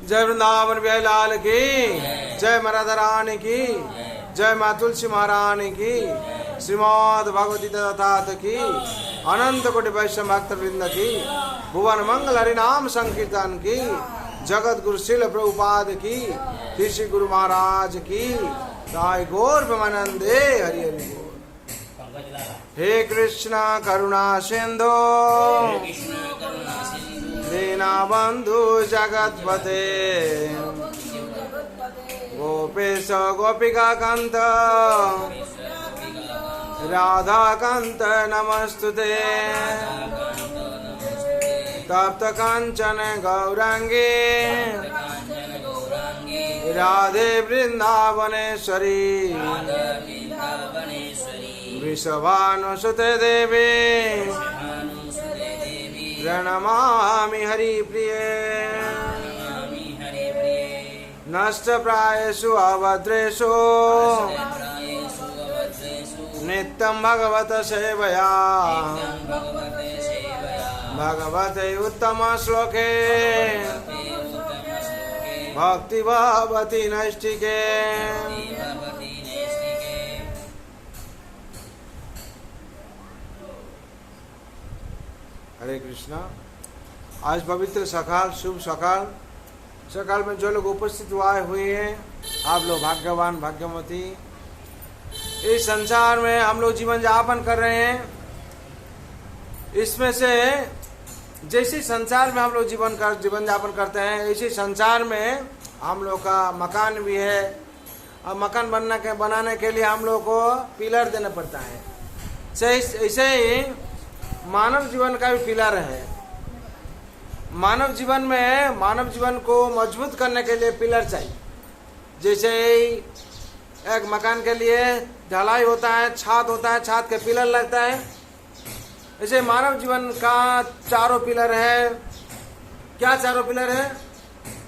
जय वृंदावन बिहारी लाल की, जय राधा रानी की, जय माँ तुलसी महारानी की, श्रीमद् भगवती तथात की, अनंत कोटि वैष्णव भक्त वृंद की, भुवन मंगल हरि नाम संकीर्तन की, जगत गुरु श्रील प्रभुपाद की, ऋषि गुरु महाराज की, दाई गौर प्रेमानंदे हरि हरि बोल। हे कृष्णा करुणा सिंधु दीना बंधु जगतपते, गोपेश गोपिका कांत राधा कांत नमस्तुते, तप्त कांचन गौरांगी राधे वृंदावनेश्वरी, वृषभानुसुते देवी प्रणमामि हरिप्रिये, नष्टप्रायेषु अभद्रेषु नित्यं भगवत सेवया, भगवते उत्तम श्लोके भक्ति भवति नैष्टिके। हरे कृष्णा। आज पवित्र सकाल, शुभ सकाल, सकाल में जो लोग उपस्थित हुए हैं, आप लोग भाग्यवान भाग्यवती। इस संसार में हम लोग जीवन यापन कर रहे हैं। इसमें से जैसे संसार में हम लोग जीवन यापन करते हैं, इसी संसार में हम लोग का मकान भी है, और मकान बनाने के लिए हम लोग को पिलर देना पड़ता है। ऐसे ही मानव जीवन का भी पिलर है। मानव जीवन को मजबूत करने के लिए पिलर चाहिए। जैसे एक मकान के लिए ढलाई होता है, छत होता है, छत के पिलर लगता है, ऐसे मानव जीवन का चारों पिलर है। क्या चारों पिलर है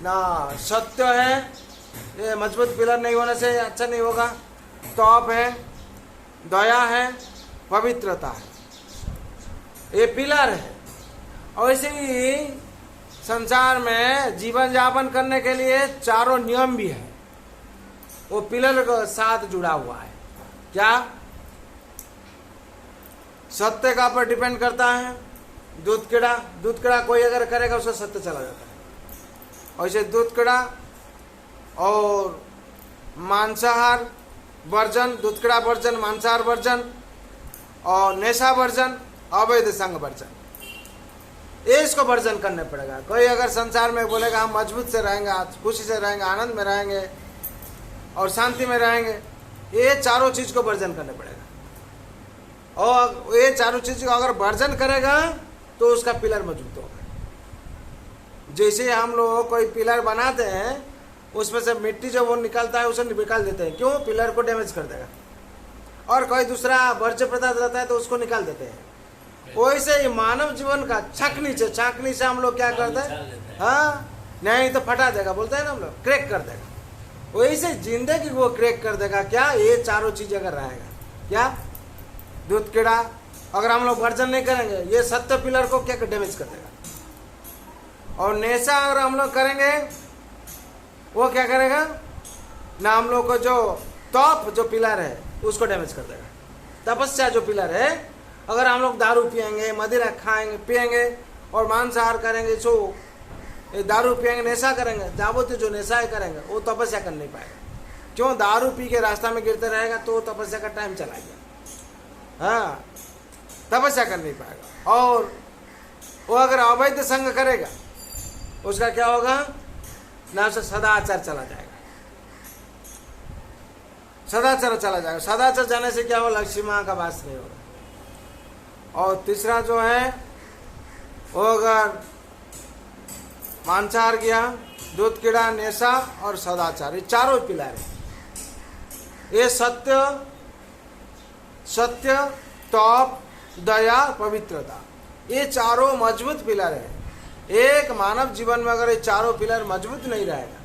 ना? सत्य है, ये मजबूत पिलर नहीं होने से अच्छा नहीं होगा। तप है, दया है, पवित्रता है, ये पिलर है। और ऐसे ही संसार में जीवन यापन करने के लिए चारों नियम भी है, वो पिलर के साथ जुड़ा हुआ है। क्या? सत्य का पर डिपेंड करता है। दूध कीड़ा कोई अगर करेगा उसका सत्य चला जाता है। और ऐसे दूध कीड़ा और मांसाहार वर्जन, दूध कीड़ा वर्जन, मांसाहार वर्जन और नेशा वर्जन, अवैध संग वर्जन, ये इसको वर्जन करने पड़ेगा। कोई अगर संसार में बोलेगा हम मजबूत से रहेंगे, खुशी से रहेंगे, आनंद में रहेंगे और शांति में रहेंगे, ये चारों चीज को वर्जन करने पड़ेगा। और ये चारों चीज को अगर वर्जन करेगा तो उसका पिलर मजबूत होगा। जैसे हम लोग कोई पिलर बनाते हैं, उसमें से मिट्टी जो वो निकलता है उसे निकाल देते हैं। क्यों? पिलर को डैमेज कर देगा। और कोई दूसरा वर्ज्य पदार्थ रहता है तो उसको निकाल देते हैं। वैसे ही मानव जीवन का छाकनी से हम लोग क्या करते हैं? हाँ, नहीं तो फटा देगा, बोलते हैं ना हम लोग, क्रैक कर देगा। वैसे जिंदगी को क्रैक कर देगा। क्या? ये चारों चीज अगर रहेगा। क्या? दूध कीड़ा अगर हम लोग वर्जन नहीं करेंगे, ये सत्य पिलर को क्या डैमेज कर देगा। और नेशा अगर हम लोग करेंगे, वो क्या करेगा ना? हम लोग को जो तप जो पिलर है उसको डैमेज कर देगा। तपस्या जो पिलर है, अगर हम लोग दारू पिएंगे, मदिरा खाएंगे, पिएंगे और मांसाहार करेंगे, जो दारू पिएंगे, नेशा करेंगे, जाबोती जो नेशा करेंगे, वो तपस्या कर नहीं पाएगा। क्यों? दारू पी के रास्ता में गिरते रहेगा तो तपस्या का टाइम चला गया। हाँ, तपस्या कर नहीं पाएगा। और वो अगर अवैध संग करेगा, उसका क्या होगा ना? उसे सदाचार चला जाएगा। सदाचार चला जाएगा। सदाचार जाने से क्या होगा? लक्ष्मी माँ का वास नहीं होगा। और तीसरा जो है, वो अगर मांसाहार किया, दूध कीड़ा, नेशा और सदाचार, ये चारों पिलर है। ये सत्य, तप, दया, पवित्रता, ये चारों मजबूत पिलर है। एक मानव जीवन में अगर ये चारों पिलर मजबूत नहीं रहेगा,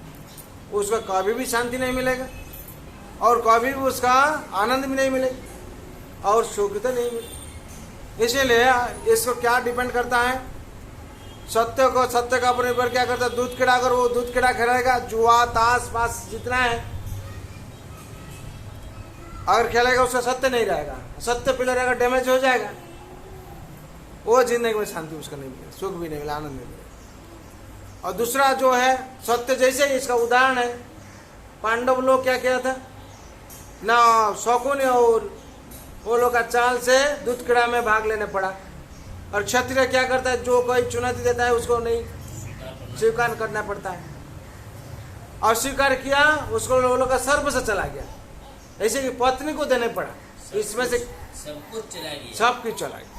उसको कभी भी शांति नहीं मिलेगा और कभी भी उसका आनंद भी नहीं मिलेगा और सुख तो नहीं मिलेगा। इसीलिए इसको क्या डिपेंड करता है सत्य को, सत्य का ऊपर निर्भर क्या करता है? दूध कीड़ा। अगर वो दूध कीड़ा खेलेगा, जुआ ताश पास जितना है अगर खेलेगा, उसका सत्य नहीं रहेगा, सत्य पिलर रहेगा, डैमेज हो जाएगा, वो जिंदगी में शांति उसका नहीं मिलेगा, सुख भी नहीं मिलेगा, आनंद नहीं मिलेगा। और दूसरा जो है सत्य, जैसे इसका उदाहरण है, पांडव लोग क्या किया था ना, शकुन और वो लोग का चाल से दूध कीड़ा में भाग लेने पड़ा। और क्षत्रिय क्या करता है? जो कोई चुनौती देता है उसको नहीं स्वीकार करना पड़ता है, और स्वीकार किया उसको वो लोग का सर्व से चला गया। ऐसे कि पत्नी को देने पड़ा, इसमें से सब कुछ चला गया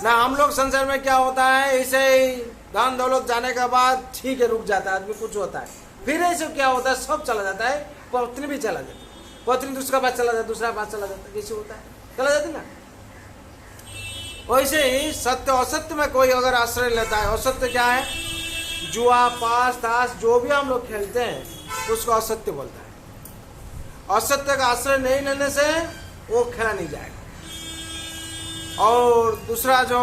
ना। हम लोग संसार में क्या होता है, ऐसे ही धन दौलत जाने के बाद ठीक है रुक जाता है आदमी, कुछ होता है, फिर ऐसे क्या होता है सब चला जाता है, पत्नी भी चला जाती है, पत्नी दूसरा पास चला जाता है, दूसरा पास चला जाता है, कैसे होता है, चला जाती ना। वैसे ही सत्य असत्य में कोई अगर आश्रय लेता है, असत्य क्या है? जुआ पास ताश जो भी हम लोग खेलते हैं उसको असत्य बोलता है। असत्य का आश्रय नहीं लेने से वो खेला नहीं जाएगा। और दूसरा जो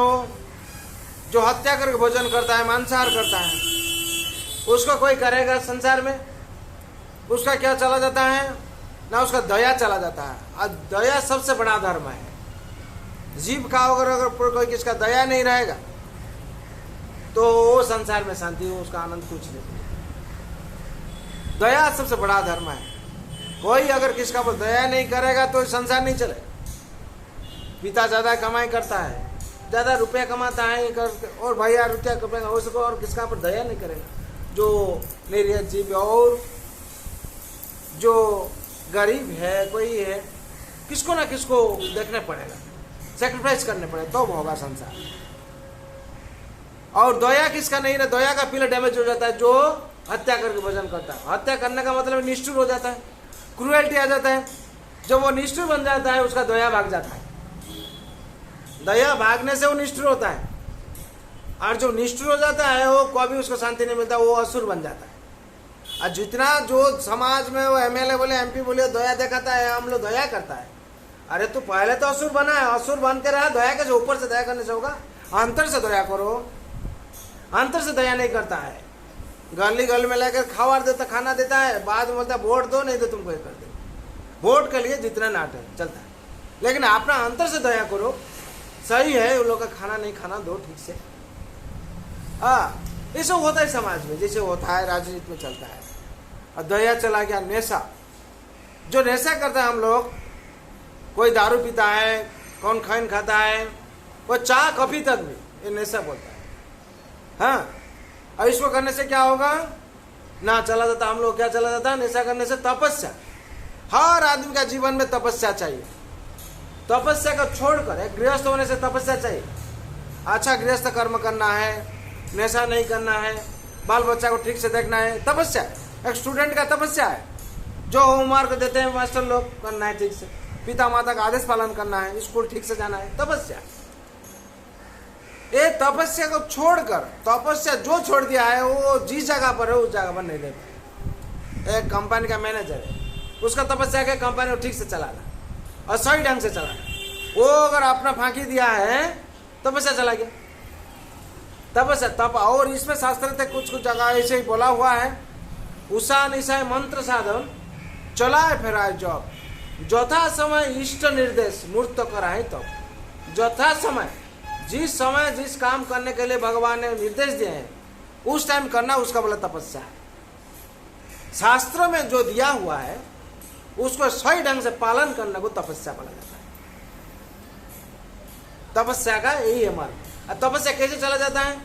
हत्या करके भोजन करता है, मांसाहार करता है, उसको कोई करेगा संसार में, उसका क्या चला जाता है ना, उसका दया चला जाता है। और दया सबसे बड़ा धर्म है। जीव का अगर कोई किसका दया नहीं रहेगा तो वो संसार में शांति हो, उसका आनंद कुछ नहीं। दया सबसे बड़ा धर्म है। कोई अगर किसका पर दया नहीं करेगा तो संसार नहीं चले। पिता ज्यादा कमाई करता है, ज्यादा रुपया कमाता है, और भैया रुपया कमाएगा उसको, और किसका पर दया नहीं करेगा, जो निरीह जीव और जो गरीब है कोई है, किसको ना किसको देखने पड़ेगा, सेक्रीफाइस करने पड़ेगा, तो होगा संसार। और दया किसका नहीं है, दया का पिलर डैमेज हो जाता है जो हत्या करके भोजन करता है। हत्या करने का मतलब निष्ठुर हो जाता है, क्रूएल्टी आ जाता है। जब वो निष्ठुर बन जाता है उसका दया भाग जाता है, दया भागने से वो निष्ठुर होता है। और जो निष्ठुर हो जाता है वो कभी उसको शांति नहीं मिलता, वो असुर बन जाता है। और जितना जो समाज में वो एमएलए बोले एमपी बोले दया दिखाता है, हम लोग दया करता है, अरे तू पहले तो असुर बना है, असुर बन के रहा, दया के ऊपर से दया करने से होगा, अंतर से दया करो। अंतर से दया नहीं करता है, गली गली में लेकर खावर देता, खाना देता है, बाद में बोलता है वोट दो, नहीं तो तुमको ये कर दे। वोट के लिए जितना नाटक चलता है, लेकिन अपना अंतर से दया करो। सही है उन लोग का खाना नहीं खाना दो ठीक से, ये सब होता है समाज में, जैसे होता है राजनीति में चलता है। और दया चला गया नेशा, जो नेशा करता है हम लोग, कोई दारू पीता है, कौन खैन खाता है, वो चाय कॉफी तक भी ये नेशा बोलता है। हाँ, और इसको करने से क्या होगा ना, चला जाता हम लोग क्या चला जाता है नेशा करने से? तपस्या। हर आदमी का जीवन में तपस्या चाहिए। तपस्या को छोड़कर एक गृहस्थ होने से तपस्या चाहिए। अच्छा गृहस्थ कर्म करना है, नशा नहीं करना है, बाल बच्चा को ठीक से देखना है, तपस्या। एक स्टूडेंट का तपस्या है, जो होमवर्क देते हैं मास्टर लोग करना है ठीक से, पिता माता का आदेश पालन करना है, स्कूल ठीक से जाना है, तपस्या। ये तपस्या को छोड़कर, तपस्या जो छोड़ दिया है वो जिस जगह पर है उस जगह पर नहीं देता। एक कंपनी का मैनेजर है, उसका तपस्या है कंपनी को ठीक से चलाना और सही ढंग से चलाना। वो अगर अपना फांकी दिया है तपस्या चला गया, तपस्या तप। और इसमें शास्त्र थे कुछ कुछ जगह ऐसे ही बोला हुआ है, उषा निशाय मंत्र साधन चलाए फिराए जब, यथा समय इष्ट निर्देश मूर्त कराए तब। यथा समय, जिस समय जिस काम करने के लिए भगवान ने निर्देश दिए हैं उस टाइम करना, उसका बोला तपस्या है। शास्त्र में जो दिया हुआ है उसको सही ढंग से पालन करने को तपस्या बोला जाता है। तपस्या का यही है मार्ग। तपस्या कैसे चला जाता है?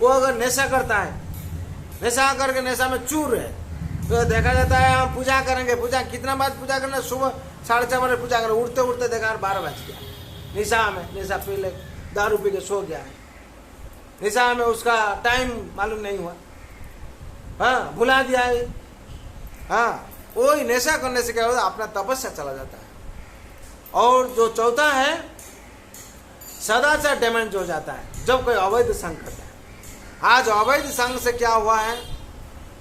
वो अगर नशा करता है, नशा करके नशा में चूर है, तो देखा जाता है हम पूजा करेंगे, पूजा कितना बाद पूजा करना, सुबह 4:30 बजे पूजा करें, उठते उठते देखा 12 बज गया। निशा में, निशा पी ले, दारू पी के सो गया है, निशा में उसका टाइम मालूम नहीं हुआ, हाँ भुला दिया है। हाँ, वही नशा करने से क्या होता है, अपना तपस्या चला जाता है। और जो चौथा है सदाचार डैमेज हो जाता है जब कोई अवैध संग करता है। आज अवैध संग से क्या हुआ है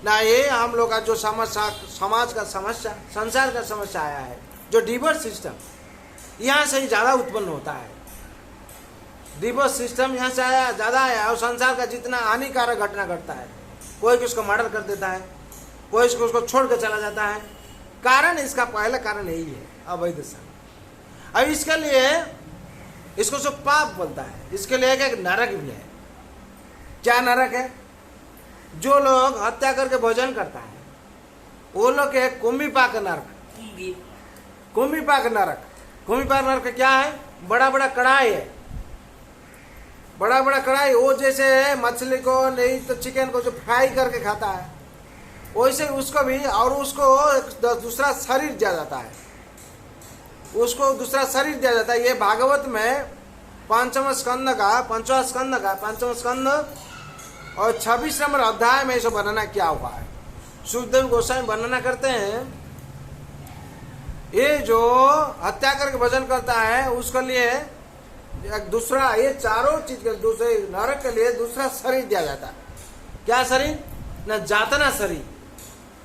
ना, ये हम लोग का जो समस्या, समाज का समस्या, संसार का समस्या आया है, जो डिवोर्स सिस्टम, यहाँ से ही ज़्यादा उत्पन्न होता है। डिवोर्स सिस्टम यहाँ से आया ज़्यादा है, और संसार का जितना हानिकारक घटना घटता है, कोई किसको मर्डर कर देता है, कोई उसको छोड़ कर चला जाता है। कारण इसका पहला कारण यही है, अवैध संग। अब इसके लिए इसको सब पाप बोलता है, इसके लिए एक नरक भी है। क्या नरक है? जो लोग हत्या करके भोजन करता है वो लोग के कुंभीपाक नरक। कुंभीपाक नरक, कुंभीपाक नरक क्या है? बड़ा बड़ा कढ़ाई है, बड़ा बड़ा कढ़ाई। वो जैसे मछली को नहीं तो चिकन को जो फ्राई करके खाता है, वैसे उसको भी, और उसको दूसरा शरीर दिया जाता है, उसको दूसरा शरीर दिया जाता है। ये भागवत में पंचम स्कंद और 26 नंबर अध्याय में इसे वर्णना किया हुआ है। सुखदेव गोस्वामी वर्णना करते हैं, ये जो हत्या करके भोजन करता है उसके लिए एक दूसरा, ये चारों चीज के दूसरे नरक के लिए दूसरा शरीर दिया जाता है। क्या शरीर? न जातना शरीर।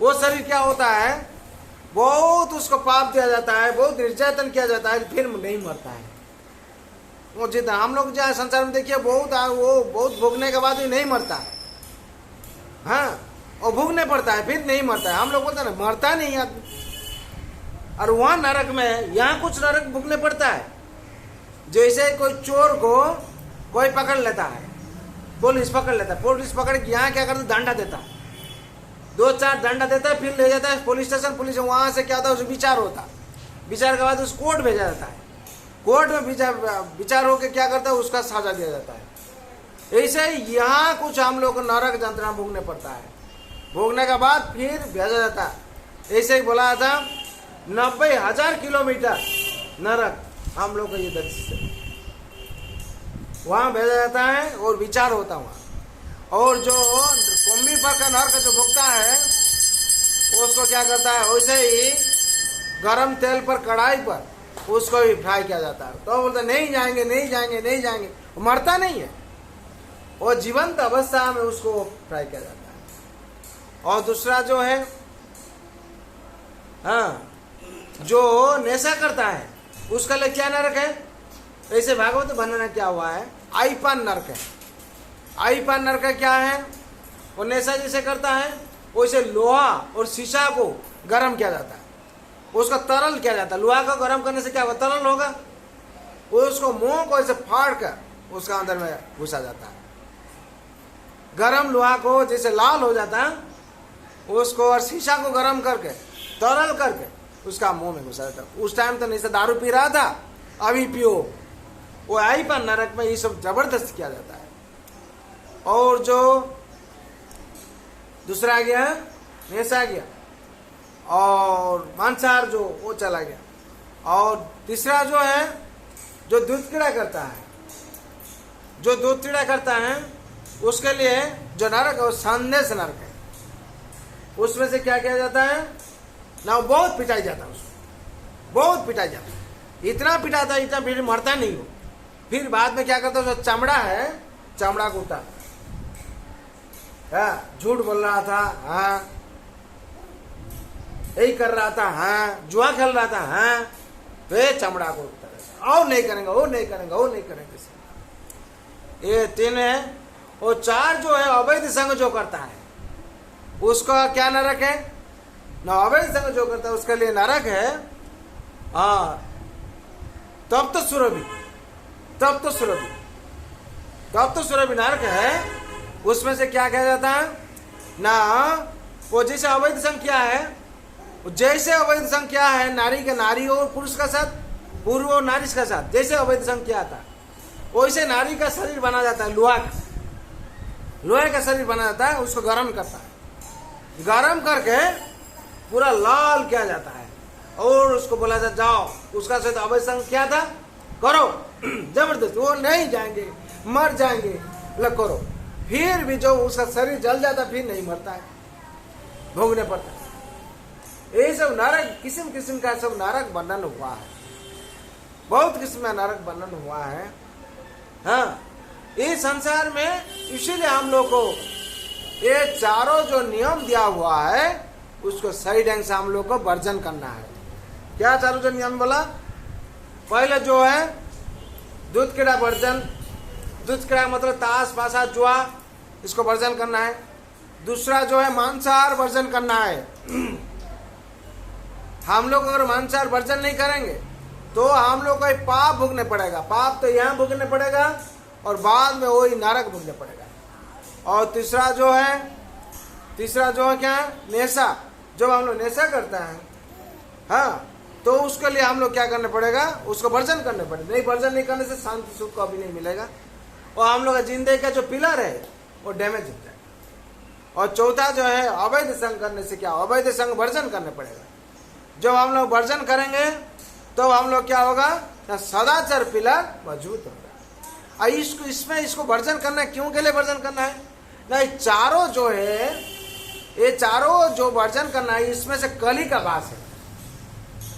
वो शरीर क्या होता है? बहुत उसको पाप दिया जाता है, बहुत निर्यातन किया जाता है, फिर नहीं मरता है वो। जितना हम लोग जो संसार में देखिए बहुत वो बहुत भोगने के बाद भी नहीं मरता है। हाँ, और भोगने पड़ता है फिर नहीं मरता है। हम लोग बोलते हैं ना मरता नहीं आदमी। और वहां नरक में, यहाँ कुछ नरक भोगने पड़ता है। जैसे कोई चोर को कोई पकड़ लेता है, पुलिस पकड़ लेता है, पुलिस पकड़ के यहाँ क्या करता है? डंडा देता है, 2-4 डंडा देता है, फिर ले जाता है पुलिस स्टेशन। पुलिस वहां से क्या होता है? उसे विचार होता है, विचार के बाद उस कोर्ट भेजा जाता है, कोर्ट में विचार होकर क्या करता है? उसका सजा दिया जाता है। ऐसे यहाँ कुछ हम लोग को नरक यंत्रणा भोगने पड़ता है, भोगने के बाद फिर भेजा जाता है। ऐसे ही बोला था 90,000 किलोमीटर नरक हम लोग को ये दृश्य वहां भेजा जाता है और विचार होता वहां। और जो कुंभीपाक नरक जो भोगता है उसको क्या करता है? वैसे ही गरम तेल पर, कढ़ाई पर उसको भी फ्राई किया जाता है। तो बोलते नहीं जाएंगे, नहीं जाएंगे, नहीं जाएंगे। वो मरता नहीं है, वो जीवंत अवस्था में उसको फ्राई किया जाता है। और दूसरा जो है, हाँ, जो नशा करता है उसका लिए क्या नरक है? ऐसे भागवत वर्णना क्या हुआ है? आईपान नरक है। आईपान नरक क्या है? वो नशा जैसे करता है वैसे लोहा और शीशा को गर्म किया जाता है, उसका तरल किया जाता है। लोहा को गर्म करने से क्या होगा? तरल होगा। वो उसको मुंह को ऐसे फाड़ कर उसका अंदर में घुसा जाता है। गर्म लोहा को जैसे लाल हो जाता है उसको, और शीशा को गर्म करके तरल करके उसका मुंह में घुसा जाता है। उस टाइम तो नहीं से दारू पी रहा था, अभी पियो। वो आईपान नरक में ये सब जबरदस्त किया जाता है। और जो दूसरा आ गया नशा आ गया, और मांसाहार जो वो चला गया। और तीसरा जो है जो दूध कीड़ा करता है, जो दूध कीड़ा करता है उसके लिए जो नरक है वो संदेश नरक है। उसमें से क्या किया जाता है ना? बहुत पिटाई जाता है, उसको बहुत पिटाई जाता है, इतना पिटाता है, इतना फिर मरता नहीं हो। फिर बाद में क्या करता है? जो चमड़ा है, चमड़ा को उतार, झूठ बोल रहा था, हाँ, यही कर रहा था, हाँ, जुआ खेल रहा था, हाँ, तो चमड़ा को उतार, और नहीं करेंगे, वो नहीं करेंगे, वो नहीं करेंगे। ये 3 है। और 4 जो है अवैध संग जो करता है उसका क्या नरक है? ना अवैध संग जो करता है उसके लिए नरक है, हाँ, तब तो सुरभि, तब तो सुरभि, तब तो सुरभि नरक है। उसमें से क्या किया जाता है ना? वो जैसे अवैध संग किया है, जैसे अवैध संग किया है नारी के, नारी और पुरुष का साथ, पुरुष और नारी का साथ, जैसे अवैध संग किया था वैसे नारी का शरीर बना जाता है, लोहा का, लोहे का शरीर बना जाता है, उसको गर्म करता है, गर्म करके पूरा लाल किया जाता है। और उसको बोला जाता जाओ, उसका साथ अवैध संग किया था, करो, जबरदस्त। वो नहीं जाएंगे, मर जाएंगे, बोला करो। फिर भी जो उसका शरीर जल जाता फिर नहीं मरता है, भोगने पड़ता है। ये सब नरक, किस्म किस्म का सब नरक वर्णन हुआ है, बहुत किस्म का नरक वर्णन हुआ है। हाँ, इस संसार में इसीलिए हम लोग को ये चारों जो नियम दिया हुआ है उसको सही ढंग से हम लोग को वर्जन करना है। क्या चारों जो नियम बोला? पहले जो है दूध कीड़ा वर्जन, दूध कीड़ा मतलब ताश पासा जुआ, इसको वर्जन करना है। दूसरा जो है मांसाहार वर्जन करना है। हम लोग अगर मांसाहार वर्जन नहीं करेंगे तो हम लोग को पाप भोगने पड़ेगा। पाप तो यहाँ भोगने पड़ेगा और बाद में वही नरक भोगने पड़ेगा। और तीसरा जो है क्या है, नेशा। जब हम लोग नेशा करता है, हाँ, तो उसके लिए हम लोग क्या करना पड़ेगा, उसको वर्जन करने पड़ेगा। नहीं, वर्जन नहीं करने से शांति सुख कभी नहीं मिलेगा और हम लोग का जिंदगी का जो पिलर है वो डैमेज हो जाएगा। और चौथा जो है अवैध संग करने से क्या, अवैध संग वर्जन करने पड़ेगा। जब हम लोग वर्जन करेंगे तो हम लोग क्या होगा, सदाचार पिलर मजबूत होगा। इसको वर्जन करना क्यों के लिए वर्जन करना है ना, चारों जो है, ये चारों जो वर्जन करना है, इसमें से कली का वास है।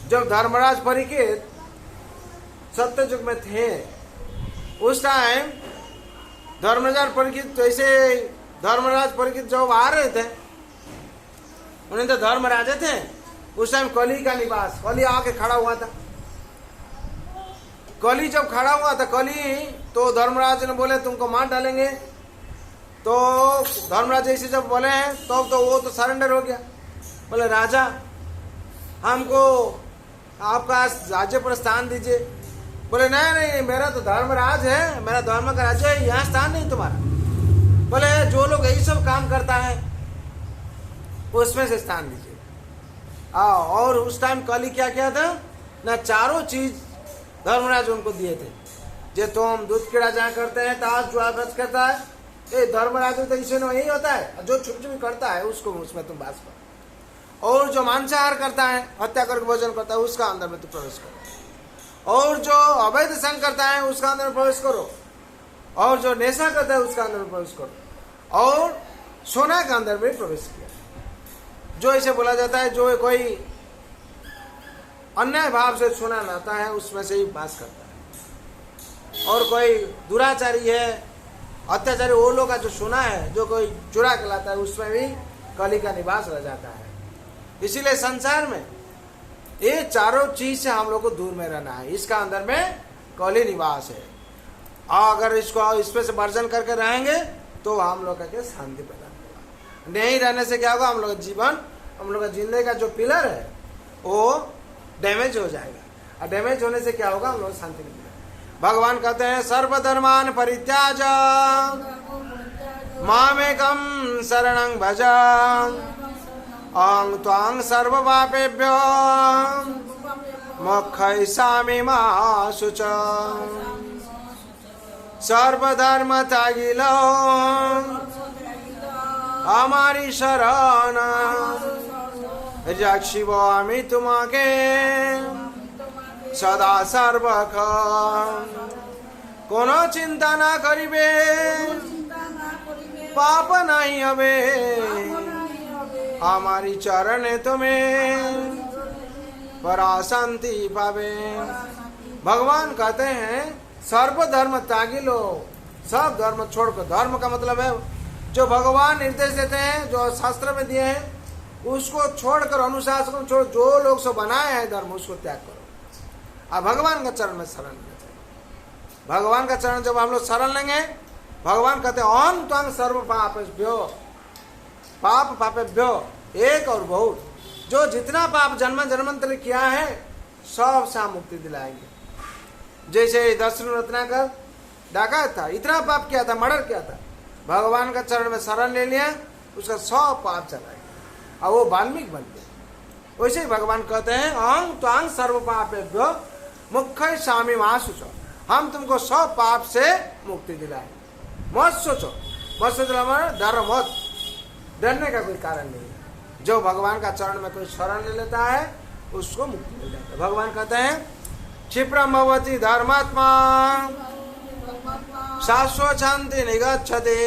जब धर्मराज परीक्षित सत्य युग में थे, उस टाइम धर्मराज परीक्षित जब आ रहे थे, उन्हें तो धर्मराजे थे, उस टाइम कली का निवास, कली आके खड़ा हुआ था। कली जब खड़ा हुआ था, कली तो धर्मराज ने बोले तुमको मार डालेंगे। तो धर्मराज ऐसे जब बोले हैं तो वो तो सरेंडर हो गया। बोले राजा, हमको आपका राज्य पर स्थान दीजिए। बोले नहीं, मेरा तो धर्मराज है, मेरा धर्म का राज्य है, यहाँ स्थान नहीं तुम्हारा। बोले जो लोग यही सब काम करता है उसमें से स्थान दीजिए। और उस टाइम कली क्या किया था ना, चारों चीज धर्मराज उनको दिए थे। जे तुम दूध कीड़ा जहाँ करते हैं, ताश जुआ करता है, ये धर्मराज तो इसे यही होता है। जो छुप छुप करता है उसको उसमें तुम बास करो। और जो मांसाहार करता है, हत्या करके भोजन करता है, उसका अंदर में तुम प्रवेश करो। और जो अवैध संग करता है उसका अंदर में प्रवेश करो। और जो नेशा करता है उसका अंदर में प्रवेश करो। और सोना के अंदर में प्रवेश किया। जो इसे बोला जाता है, जो कोई अन्याय भाव से सोना लाता है उसमें से ही वास करता है। और कोई दुराचारी है, अत्याचारी, वो लोग का जो सोना है, जो कोई चुरा के लाता है, उसमें भी कली का निवास रह जाता है। इसीलिए संसार में ये चारों चीज से हम लोग को दूर में रहना है। इसका अंदर में कली निवास है। और अगर इसको इसमें से वर्जन करके रहेंगे तो हम लोग का शांति प्रदान होगा। नहीं रहने से क्या होगा, हम लोग का जीवन, हम लोग का जिंदगी का जो पिलर है वो डैमेज हो जाएगा। और डैमेज होने से क्या होगा, हम लोग शांति नहीं मिलेगा। भगवान कहते हैं सर्वधर्मान परित्याज मामेकं शरणं भज अहं त्वां सर्वपापेभ्यो मोक्षयिष्यामि मा शुच। सर्वधर्म त्यागिलो हमारी शरण रक्षिब আমি তোমাকে সদা সর্বক্ষণ। কোন চিন্তা না করিবে পাপ নাই হবে हमारी चरणे तुम्हें परा शांति पावे। भगवान कहते हैं सर्व धर्म त्यागी लो, सब धर्म छोड़कर। धर्म का मतलब है जो भगवान निर्देश देते हैं, जो शास्त्र में दिए हैं, उसको छोड़कर, अनुशासन छोड़, जो लोग सो बनाए हैं धर्म, उसको त्याग करो। अब भगवान का चरण में शरण लेना चाहिए। भगवान का चरण जब हम लोग शरण लेंगे, भगवान कहते हैं अहं त्वां सर्व पापेभ्यो, पाप पापेभ्यो, एक और बहुत, जो जितना पाप जन्म जन्मांतर किया है सब से मुक्ति दिलाएंगे। जैसे दर्शन रत्नाकर डाका था, इतना पाप किया था, मर्डर किया था, भगवान का चरण में शरण ले लिया, उसका सब पाप चला गया और वो वाल्मीकि बन गया। वैसे ही भगवान कहते हैं अहं त्वां सर्व पापेभ्यो मोक्षयिष्यामि मा शुच, हम तुमको सब पाप से मुक्ति दिलाएंगे। मत सोचो, मत सोचो, डरो मत, डरने का कोई कारण नहीं है। जो भगवान का चरण में कोई शरण ले लेता है उसको मुक्ति मिल जाता है। भगवान कहते हैं क्षिप्रम भवति धर्मात्मा शाश्वत शांति निगच्छति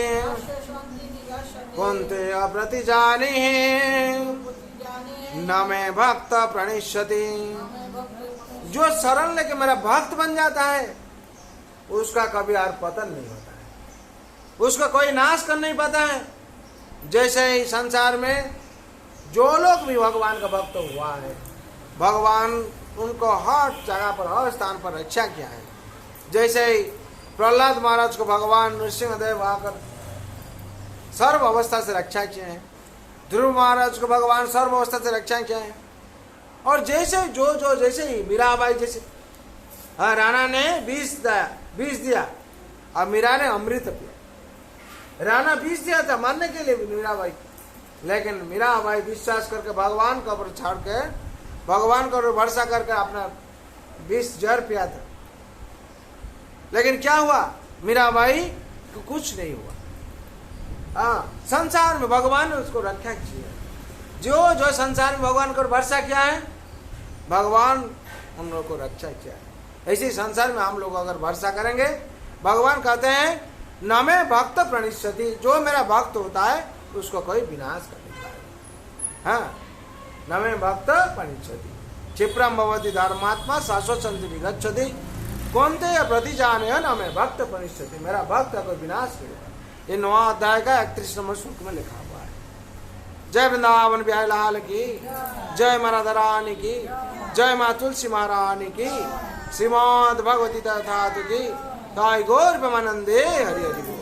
कुंते अप्रतिजानी न मे भक्त प्रणिष्यति। जो शरण लेके मेरा भक्त बन जाता है उसका कभी और पतन नहीं होता है, उसका कोई नाश कर नहीं पाता है। जैसे ही संसार में जो लोग भी भगवान का भक्त हुआ है, भगवान उनको हर जगह पर, हर स्थान पर रक्षा किया है। जैसे ही प्रहलाद महाराज को भगवान नृसिंहदेव आकर सर्व अवस्था से रक्षा किए हैं। ध्रुव महाराज को भगवान सर्व अवस्था से रक्षा किए हैं। और जैसे जो जैसे ही मीराबाई जैसे, हाँ, राणा ने बीस दिया और मीरा ने अमृत पिया। राणा बीस दिया था मारने के लिए मीराबाई, लेकिन मीराबाई विश्वास करके भगवान का ऊपर छाड़ के, भगवान का ऊपर भरोसा करके अपना 20 जहर पिया था। लेकिन क्या हुआ, मीराबाई को कुछ नहीं हुआ। हाँ, संसार में भगवान ने उसको रक्षा किया। जो संसार में भगवान को भरोसा किया है, भगवान उन लोगों को रक्षा किया है। ऐसे संसार में हम लोग अगर भरोसा करेंगे, भगवान कहते हैं न में भक्त प्रणिष्यति, जो मेरा भक्त होता है उसको कोई विनाश कर देता है। हाँ, न में भक्त प्रणिष्यति क्षिप्रम भवति धर्मात्मा शाश्वत शांति विगच्छति कौनते प्रति जाने न में भक्त प्रणिष्यति, मेरा भक्त का कोई विनाश नहीं होगा। ये 9वां अध्याय का 31 नंबर श्लोक में लिखा हुआ है। जय वृंदावन बिहारी लाल की जय, माँ राधा रानी की जय, माँ तुलसी महारानी की, श्रीमद् भगवती तथा की, ताई गौर प्रेमानंदे हरि हरि।